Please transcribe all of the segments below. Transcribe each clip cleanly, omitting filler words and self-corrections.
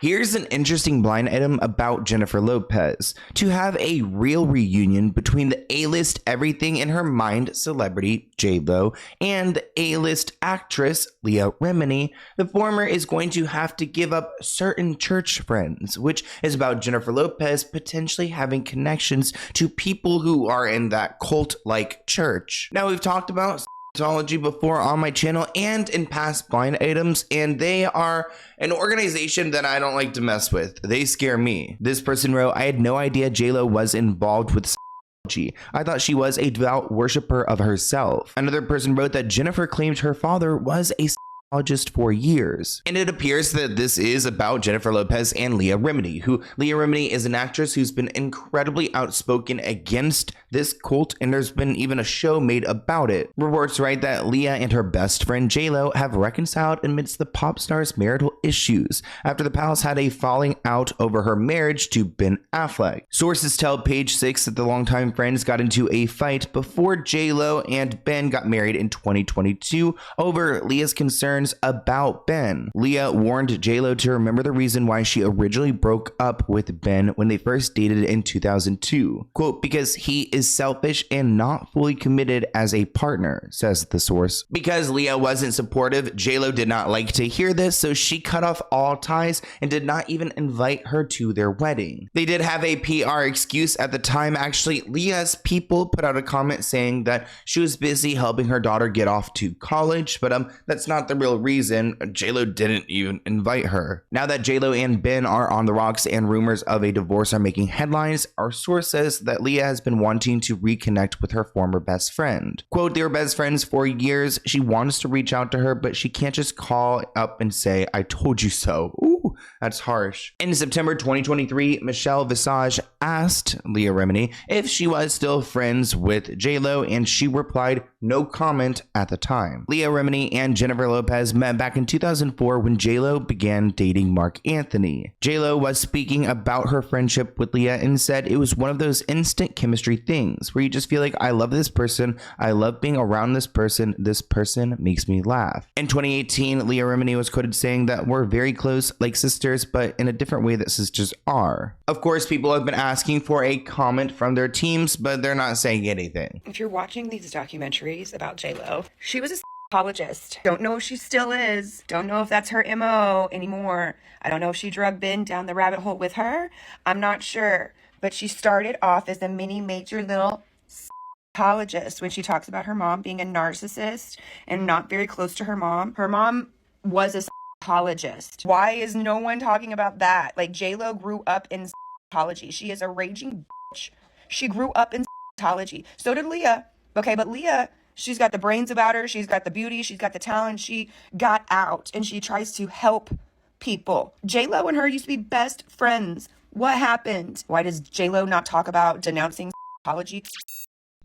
Here's an interesting blind item about Jennifer Lopez. To have a real reunion between the A-list everything in her mind celebrity JLo and the A-list actress Leah Remini, the former is going to have to give up certain church friends, which is about Jennifer Lopez potentially having connections to people who are in that cult-like church. Now, we've talked about Scientology before on my channel and in past blind items, and they are an organization that I don't like to mess with. They scare me. This person wrote, I had no idea JLo was involved with Scientology. I thought she was a devout worshiper of herself. Another person wrote that Jennifer claimed her father was a Scientologist for years. And it appears that this is about Jennifer Lopez and Leah Remini, who Leah Remini is an actress who's been incredibly outspoken against this cult, and there's been even a show made about it. Reports write that Leah and her best friend JLo have reconciled amidst the pop star's marital issues after the palace had a falling out over her marriage to Ben Affleck. Sources tell Page 6 that the longtime friends got into a fight before JLo and Ben got married in 2022 over Leah's concerns about Ben. Leah warned JLo to remember the reason why she originally broke up with Ben when they first dated in 2002. Quote, because he is selfish and not fully committed as a partner, says the source. Because Leah wasn't supportive, JLo did not like to hear this, so she cut off all ties and did not even invite her to their wedding. They did have a PR excuse at the time. Actually, Leah's people put out a comment saying that she was busy helping her daughter get off to college, but that's not the real reason. JLo didn't even invite her. Now that JLo and Ben are on the rocks and rumors of a divorce are making headlines, our source says that Leah has been wanting to reconnect with her former best friend. Quote, they were best friends for years. She wants to reach out to her, but she can't just call up and say, I told you so. Ooh, that's harsh. In September 2023, Michelle Visage asked Leah Remini if she was still friends with JLo, and she replied, no comment at the time. Leah Remini and Jennifer Lopez met back in 2004 when JLo began dating Mark Anthony. JLo was speaking about her friendship with Leah and said it was one of those instant chemistry things where you just feel like, I love this person, I love being around this person makes me laugh. In 2018, Leah Remini was quoted saying that we're very close like sisters, but in a different way that sisters are. Of course, people have been asking for a comment from their teams, but they're not saying anything. If you're watching these documentaries about JLo, she was a apologist. Don't know if she still is. Don't know if that's her MO anymore. I don't know if she drug Ben down the rabbit hole with her. I'm not sure. But she started off as a mini major little apologist when she talks about her mom being a narcissist and not very close to her mom. Her mom was a apologist. Why is no one talking about that? Like, JLo grew up in apology. She is a raging bitch. She grew up in apology. So did Leah. Okay, but Leah, she's got the brains about her. She's got the beauty. She's got the talent. She got out and she tries to help people. JLo and her used to be best friends. What happened? Why does JLo not talk about denouncing apology?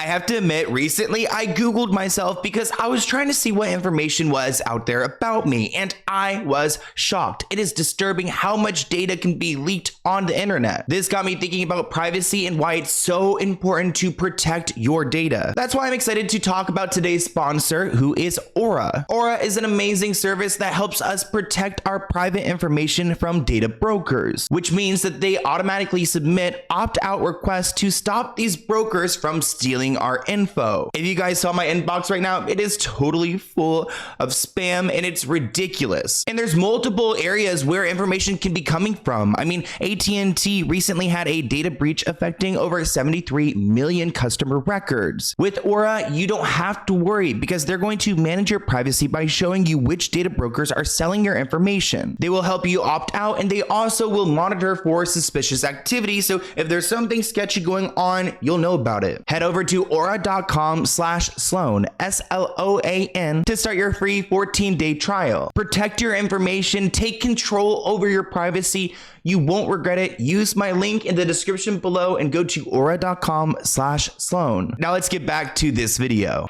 I have to admit, recently I Googled myself because I was trying to see what information was out there about me, and I was shocked. It is disturbing how much data can be leaked on the internet. This got me thinking about privacy and why it's so important to protect your data. That's why I'm excited to talk about today's sponsor, who is Aura. Aura is an amazing service that helps us protect our private information from data brokers, which means that they automatically submit opt-out requests to stop these brokers from stealing our info. If you guys saw my inbox right now, it is totally full of spam and it's ridiculous. And there's multiple areas where information can be coming from. I mean, AT&T recently had a data breach affecting over 73 million customer records. With Aura, you don't have to worry because they're going to manage your privacy by showing you which data brokers are selling your information. They will help you opt out, and they also will monitor for suspicious activity. So if there's something sketchy going on, you'll know about it. Head over to aura.com/Sloan, SLOAN, to start your free 14-day trial. Protect your information, take control over your privacy. You won't regret it. Use my link in the description below and go to aura.com/Sloan. Now let's get back to this video.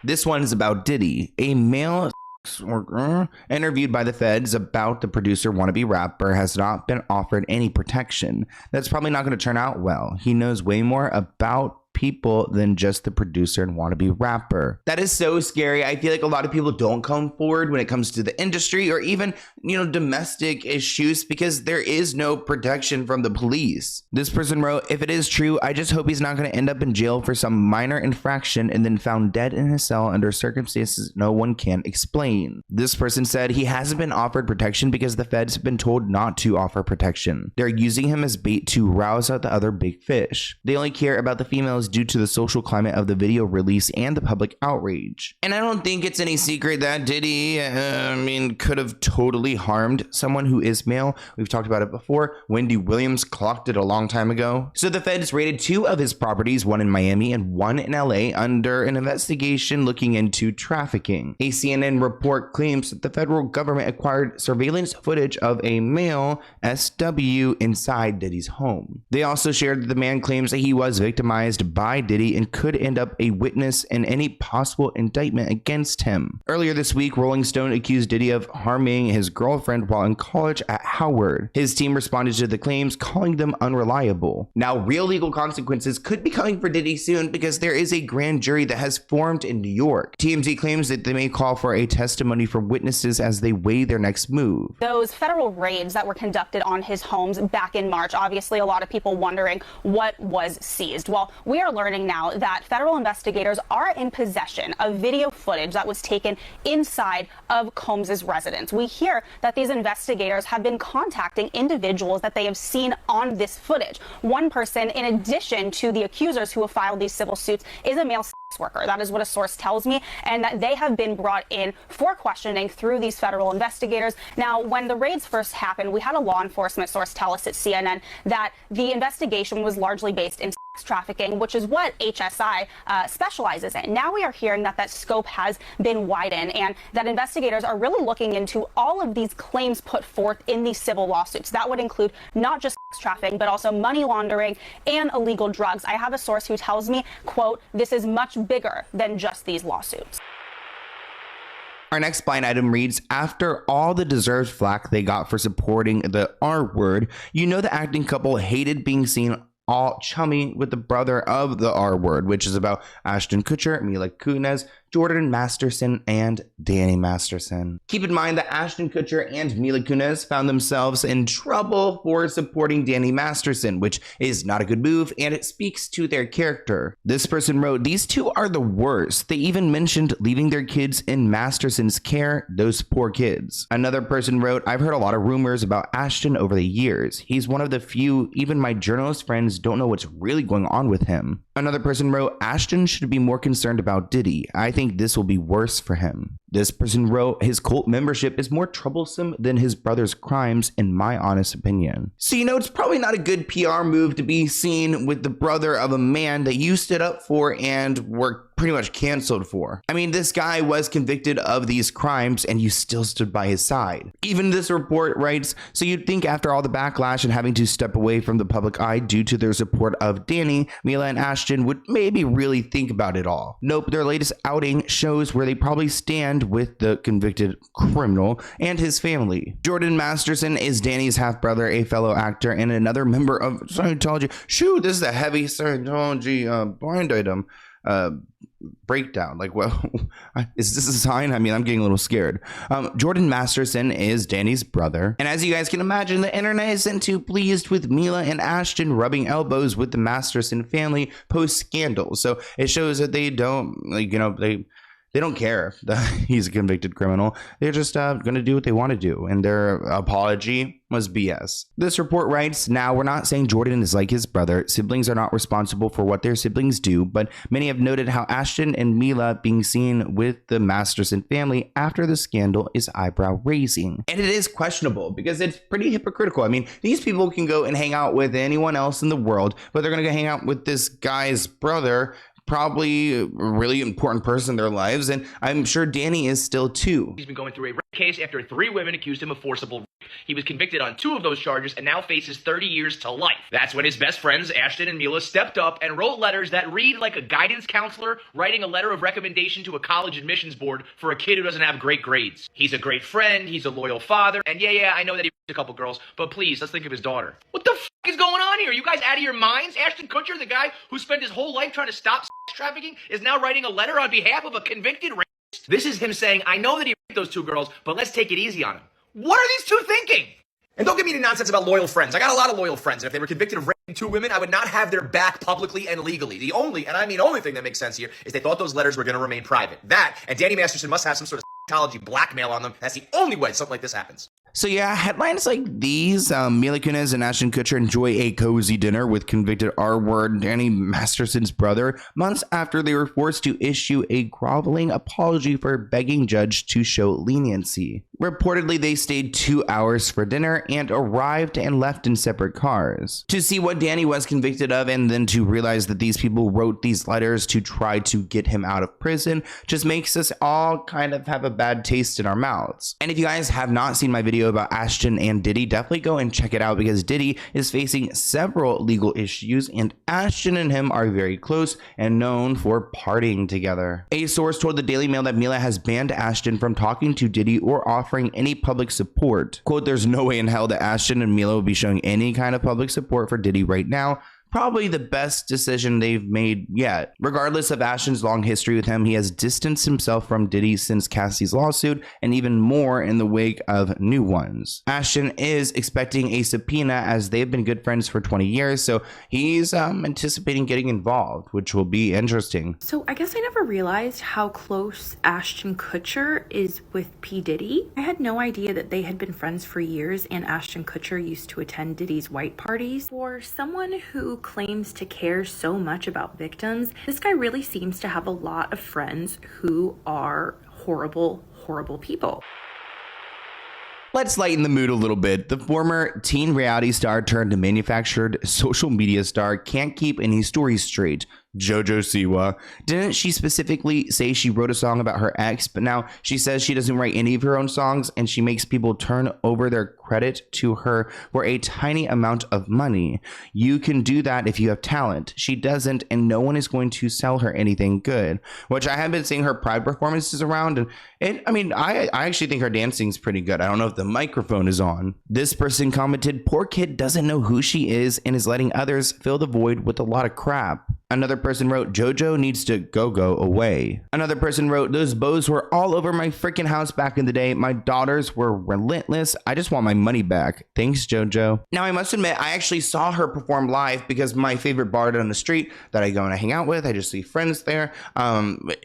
This one is about Diddy, a male interviewed by the feds about the producer wannabe rapper has not been offered any protection. That's probably not going to turn out well. He knows way more about people than just the producer and wannabe rapper. That is so scary. I feel like a lot of people don't come forward when it comes to the industry or even, domestic issues because there is no protection from the police. This person wrote, if it is true, I just hope he's not going to end up in jail for some minor infraction and then found dead in his cell under circumstances no one can explain. This person said he hasn't been offered protection because the feds have been told not to offer protection. They're using him as bait to rouse out the other big fish. They only care about the females due to the social climate of the video release and the public outrage. And I don't think it's any secret that Diddy, could have totally harmed someone who is male. We've talked about it before. Wendy Williams clocked it a long time ago. So the feds raided 2 of his properties, one in Miami and one in LA, under an investigation looking into trafficking. A CNN report claims that the federal government acquired surveillance footage of a male SW inside Diddy's home. They also shared that the man claims that he was victimized by Diddy and could end up a witness in any possible indictment against him. Earlier this week, Rolling Stone accused Diddy of harming his girlfriend while in college at Howard. His team responded to the claims, calling them unreliable. Now, real legal consequences could be coming for Diddy soon because there is a grand jury that has formed in New York. TMZ claims that they may call for a testimony from witnesses as they weigh their next move. Those federal raids that were conducted on his homes back in March, obviously a lot of people wondering what was seized. Well, we are learning now that federal investigators are in possession of video footage that was taken inside of Combs's residence. We hear that these investigators have been contacting individuals that they have seen on this footage. One person, in addition to the accusers who have filed these civil suits, is a male sex worker. That is what a source tells me, and that they have been brought in for questioning through these federal investigators. Now, when the raids first happened, we had a law enforcement source tell us at CNN that the investigation was largely based in sex trafficking, which is what HSI specializes in. Now we are hearing that that scope has been widened and that investigators are really looking into all of these claims put forth in these civil lawsuits. That would include not just sex trafficking, but also money laundering and illegal drugs. I have a source who tells me, quote, this is much bigger than just these lawsuits. Our next blind item reads, after all the deserved flack they got for supporting the R word, the acting couple hated being seen all chummy with the brother of the R word, which is about Ashton Kutcher, Mila Kunis, Jordan Masterson, and Danny Masterson. Keep in mind that Ashton Kutcher and Mila Kunis found themselves in trouble for supporting Danny Masterson, which is not a good move, and it speaks to their character. This person wrote, these two are the worst. They even mentioned leaving their kids in Masterson's care, those poor kids. Another person wrote, I've heard a lot of rumors about Ashton over the years. He's one of the few, even my journalist friends don't know what's really going on with him. Another person wrote, Ashton should be more concerned about Diddy. I think this will be worse for him. This person wrote, his cult membership is more troublesome than his brother's crimes, in my honest opinion. So, it's probably not a good PR move to be seen with the brother of a man that you stood up for and were pretty much canceled for. I mean, this guy was convicted of these crimes and you still stood by his side. Even this report writes, so you'd think after all the backlash and having to step away from the public eye due to their support of Danny, Mila and Ashton would maybe really think about it all. Nope, their latest outing shows where they probably stand with the convicted criminal and his family. Jordan Masterson is Danny's half-brother, a fellow actor, and another member of Scientology. Shoot, this is a heavy Scientology blind item breakdown. Like, well, is this a sign? I mean, I'm getting a little scared. Jordan Masterson is Danny's brother, and as you guys can imagine, the internet isn't too pleased with Mila and Ashton rubbing elbows with the Masterson family post scandal. So it shows that they don't, they don't care that he's a convicted criminal. They're just going to do what they want to do. And their apology was BS. This report writes, now we're not saying Jordan is like his brother. Siblings are not responsible for what their siblings do, but many have noted how Ashton and Mila being seen with the Masterson family after the scandal is eyebrow raising. And it is questionable because it's pretty hypocritical. I mean, these people can go and hang out with anyone else in the world, but they're going to go hang out with this guy's brother, probably a really important person in their lives, and I'm sure Danny is still too. He's been going through a rape case after 3 women accused him of forcible He was convicted on 2 of those charges and now faces 30 years to life. That's when his best friends, Ashton and Mila, stepped up and wrote letters that read like a guidance counselor writing a letter of recommendation to a college admissions board for a kid who doesn't have great grades. He's a great friend, he's a loyal father, and yeah, I know that he a couple girls, but please, let's think of his daughter. What the f is going on here? Are you guys out of your minds? Ashton Kutcher, the guy who spent his whole life trying to stop sex trafficking, is now writing a letter on behalf of a convicted rapist? This is him saying, I know that he raped those 2 girls, but let's take it easy on him. What are these 2 thinking? And don't give me any nonsense about loyal friends. I got a lot of loyal friends, and if they were convicted of raping 2 women, I would not have their back publicly and legally. The only, and I mean only thing that makes sense here, is they thought those letters were going to remain private. That, and Danny Masterson must have some sort of Scientology blackmail on them. That's the only way something like this happens. So yeah, headlines like these, Mila Kunis and Ashton Kutcher enjoy a cozy dinner with convicted R-word Danny Masterson's brother months after they were forced to issue a groveling apology for begging judge to show leniency. Reportedly, they stayed 2 hours for dinner and arrived and left in separate cars. To see what Danny was convicted of and then to realize that these people wrote these letters to try to get him out of prison just makes us all kind of have a bad taste in our mouths. And if you guys have not seen my video about Ashton and Diddy, definitely go and check it out because Diddy is facing several legal issues and Ashton and him are very close and known for partying together. A source told the Daily Mail that Mila has banned Ashton from talking to Diddy or offering any public support. Quote, there's no way in hell that Ashton and Mila will be showing any kind of public support for Diddy right now. Probably the best decision they've made yet. Regardless of Ashton's long history with him, he has distanced himself from Diddy since Cassie's lawsuit and even more in the wake of new ones. Ashton is expecting a subpoena as they've been good friends for 20 years, so he's anticipating getting involved, which will be interesting. So I guess I never realized how close Ashton Kutcher is with P. Diddy. I had no idea that they had been friends for years and Ashton Kutcher used to attend Diddy's white parties. For someone who claims to care so much about victims, this guy really seems to have a lot of friends who are horrible people. Let's lighten the mood a little bit. The former teen reality star turned manufactured social media star can't keep any stories straight. JoJo Siwa. Didn't she specifically say she wrote a song about her ex, but now she says she doesn't write any of her own songs and she makes people turn over their credit to her for a tiny amount of money? You can do that if you have talent. She doesn't, and no one is going to sell her anything good, which I have been seeing her Pride performances around, and I actually think her dancing is pretty good. I don't know if the microphone is on. This person commented, poor kid doesn't know who she is and is letting others fill the void with a lot of crap. Another person wrote, JoJo needs to go away. Another person wrote, those bows were all over my freaking house back in the day. My daughters were relentless. I just want my money back. Thanks, JoJo. Now, I must admit, I actually saw her perform live because my favorite bar down the street that I go and I hang out with, I just see friends there.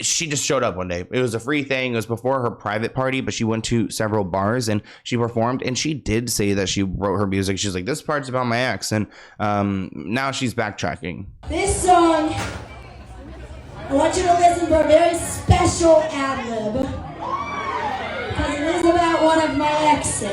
She just showed up one day. It was a free thing. It was before her private party, but she went to several bars and she performed, and she did say that she wrote her music. She's like, this part's about my ex, and now she's backtracking. This song, I want you to listen for a very special ad-lib, because it is about one of my exes. And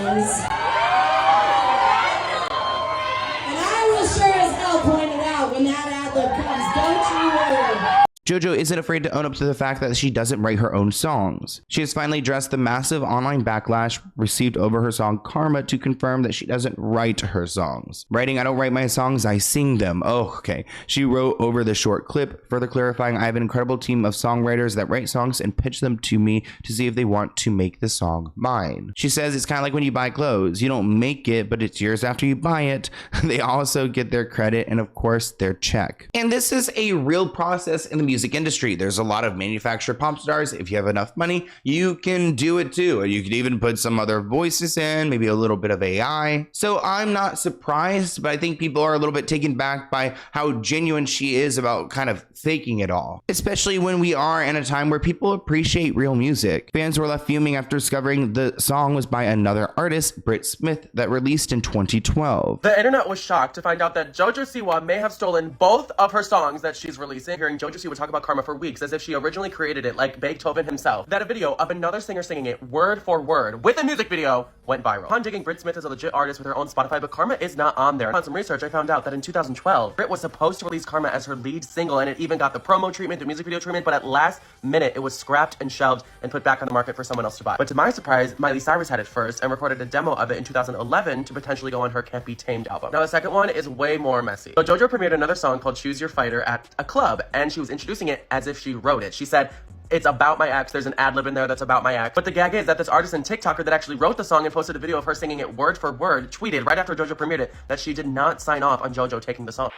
I will sure as hell point it out when that ad-lib comes, don't you worry. JoJo isn't afraid to own up to the fact that she doesn't write her own songs. She has finally addressed the massive online backlash received over her song Karma to confirm that she doesn't write her songs. Writing, I don't write my songs, I sing them. Oh, okay. She wrote over the short clip, further clarifying, I have an incredible team of songwriters that write songs and pitch them to me to see if they want to make the song mine. She says it's kind of like when you buy clothes. You don't make it, but it's yours after you buy it. They also get their credit and, of course, their check. And this is a real process in the music industry. There's a lot of manufactured pop stars. If you have enough money, you can do it too. You could even put some other voices in, maybe a little bit of AI. So I'm not surprised, but I think people are a little bit taken back by how genuine she is about kind of faking it all, especially when we are in a time where people appreciate real music. Fans were left fuming after discovering the song was by another artist, Britt Smith, that released in 2012. The internet was shocked to find out that JoJo Siwa may have stolen both of her songs that she's releasing. Hearing JoJo Siwa talk about karma for weeks as if she originally created it like Beethoven himself, that a video of another singer singing it word for word with a music video went viral. Upon digging, Brit Smith is a legit artist with her own Spotify, but Karma is not on there. Upon some research, I found out that in 2012, Brit was supposed to release Karma as her lead single, and it even got the promo treatment, the music video treatment, but at last minute, it was scrapped and shelved and put back on the market for someone else to buy. But to my surprise, Miley Cyrus had it first and recorded a demo of it in 2011 to potentially go on her Can't Be Tamed album. Now, the second one is way more messy. So JoJo premiered another song called Choose Your Fighter at a club, and she was introducing it as if she wrote it. She said, "It's about my ex." There's an ad-lib in there that's about my ex. But the gag is that this artist and TikToker that actually wrote the song and posted a video of her singing it word for word tweeted right after JoJo premiered it that she did not sign off on JoJo taking the song.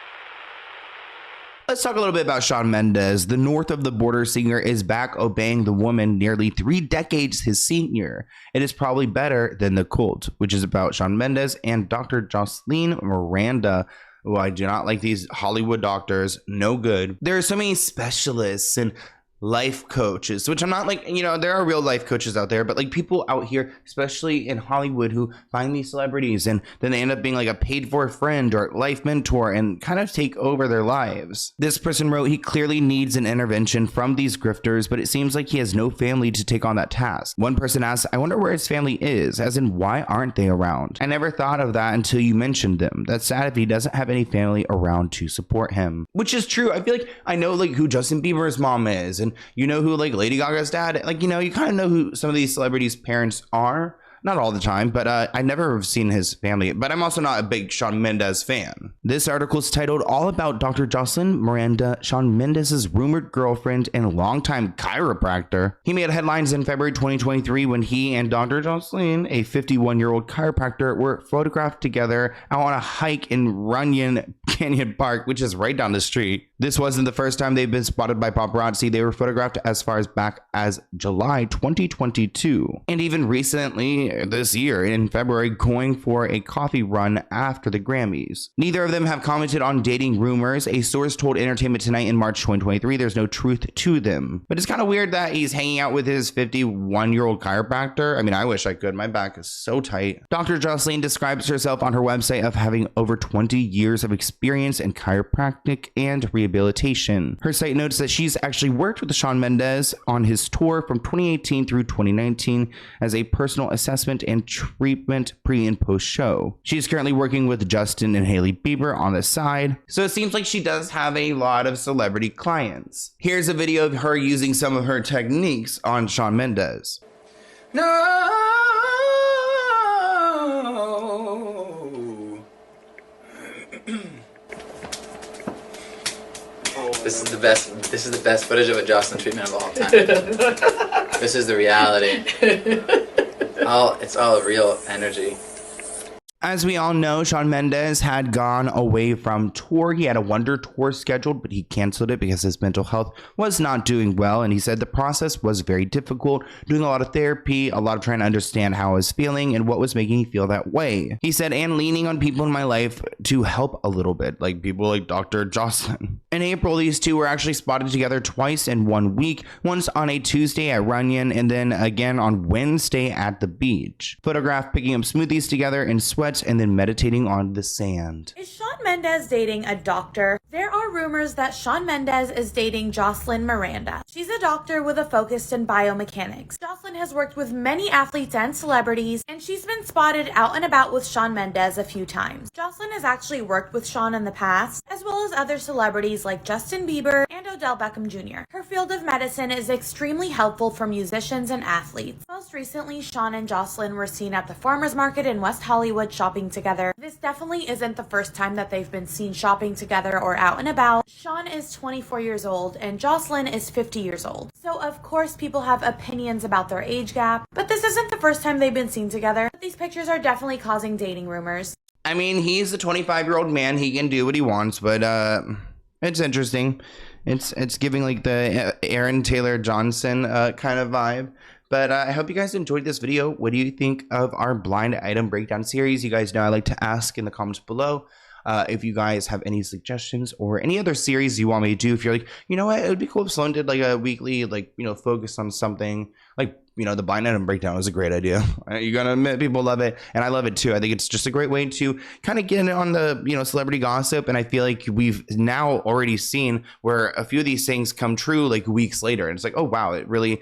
Let's talk a little bit about Shawn Mendes. The north of the border singer is back obeying the woman nearly 3 decades his senior. It is probably better than The Cult, which is about Shawn Mendes and Dr. Jocelyn Miranda. Oh, I do not like these Hollywood doctors. No good. There are so many specialists and life coaches, which I'm not like, you know, there are real life coaches out there, but like people out here, especially in Hollywood, who find these celebrities and then they end up being like a paid for friend or life mentor and kind of take over their lives. This person wrote, he clearly needs an intervention from these grifters, but it seems like he has no family to take on that task. One person asked, I wonder where his family is, as in why aren't they around? I never thought of that until you mentioned them. That's sad if he doesn't have any family around to support him. Which is true. I feel like I know like who Justin Bieber's mom is, and you know who like Lady Gaga's dad, like, you know, you kind of know who some of these celebrities' parents are. Not all the time, but I never have seen his family, but I'm also not a big Shawn Mendes fan. This article is titled All About Dr. Jocelyn Miranda, Shawn Mendes' rumored girlfriend and longtime chiropractor. He made headlines in February 2023 when he and Dr. Jocelyn, a 51-year-old chiropractor, were photographed together out on a hike in Runyon Canyon Park, which is right down the street. This wasn't the first time they've been spotted by paparazzi. They were photographed as far as back as July 2022. And even recently, this year in February, going for a coffee run after the Grammys. Neither of them have commented on dating rumors. A source told Entertainment Tonight in March 2023 there's no truth to them. But it's kind of weird that he's hanging out with his 51-year-old chiropractor. I mean, I wish I could. My back is so tight. Dr. Jocelyn describes herself on her website of having over 20 years of experience in chiropractic and rehabilitation. Her site notes that she's actually worked with Shawn Mendes on his tour from 2018 through 2019 as a personal assessment and treatment pre and post show. She's currently working with Justin and Hailey Bieber on the side, so it seems like she does have a lot of celebrity clients. Here's a video of her using some of her techniques on Shawn Mendes. No. This is the best footage of a Jocelyn treatment of all time. This is the reality. It's all real energy. As we all know, Shawn Mendes had gone away from tour. He had a Wonder tour scheduled, but he canceled it because his mental health was not doing well. And he said the process was very difficult, doing a lot of therapy, a lot of trying to understand how I was feeling and what was making me feel that way. He said, and leaning on people in my life to help a little bit, like people like Dr. Jocelyn. In April, these two were actually spotted together twice in 1 week, once on a Tuesday at Runyon and then again on Wednesday at the beach. Photographed picking up smoothies together in sweat and then meditating on the sand. Is Shawn Mendes dating a doctor? There are rumors that Shawn Mendes is dating Jocelyn Miranda. She's a doctor with a focus in biomechanics. Jocelyn has worked with many athletes and celebrities, and she's been spotted out and about with Shawn Mendes a few times. Jocelyn has actually worked with Shawn in the past, as well as other celebrities like Justin Bieber and Odell Beckham Jr. Her field of medicine is extremely helpful for musicians and athletes. Most recently, Shawn and Jocelyn were seen at the farmers market in West Hollywood shopping together. This definitely isn't the first time that they've been seen shopping together or out and about. Shawn is 24 years old and Jocelyn is 50 years old. So of course people have opinions about their age gap, but this isn't the first time they've been seen together. But these pictures are definitely causing dating rumors. I mean, he's a 25-year-old man. He can do what he wants, but it's interesting. It's giving like the Aaron Taylor Johnson kind of vibe. But I hope you guys enjoyed this video. What do you think of our blind item breakdown series? You guys know I like to ask in the comments below if you guys have any suggestions or any other series you want me to do. If you're like, you know what, it would be cool if Sloan did like a weekly, like, you know, focus on something like you know, the blind item breakdown was a great idea. You're gonna admit people love it, and I love it too. I think it's just a great way to kind of get in on the, you know, celebrity gossip, and I feel like we've now already seen where a few of these things come true like weeks later, and it's like, oh wow, it really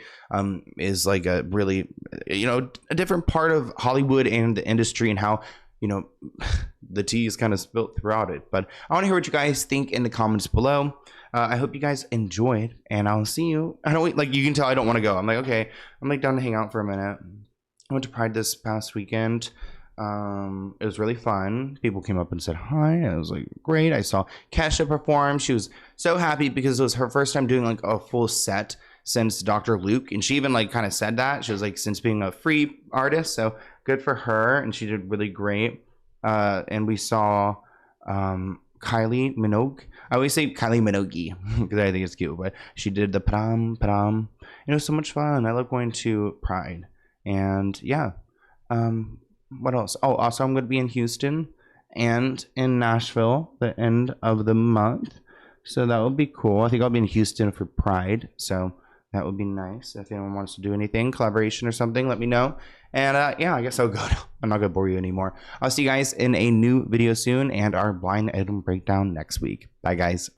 is like a really, you know, a different part of Hollywood and the industry, and how, you know, the tea is kind of spilt throughout it. But I want to hear what you guys think in the comments below. I hope you guys enjoyed, and I'll see you. I don't, like, you can tell I don't want to go. I'm like, okay, I'm like down to hang out for a minute. I went to Pride this past weekend. It was really fun. People came up and said hi. I was like, great. I saw Kesha perform. She was so happy because it was her first time doing like a full set since Dr. Luke, and she even like kind of said that. She was like, since being a free artist, so good for her, and she did really great. And we saw Kylie Minogue. I always say Kylie Minogue because I think it's cute, but she did the prom. It was so much fun. I love going to Pride. And yeah, what else? Oh, also I'm going to be in Houston and in Nashville the end of the month, so that would be cool. I think I'll be in Houston for Pride, so that would be nice. If anyone wants to do anything, collaboration or something, let me know. And yeah, I guess I'll go now. I'm not gonna bore you anymore. I'll see you guys in a new video soon, and our blind item breakdown next week. Bye guys.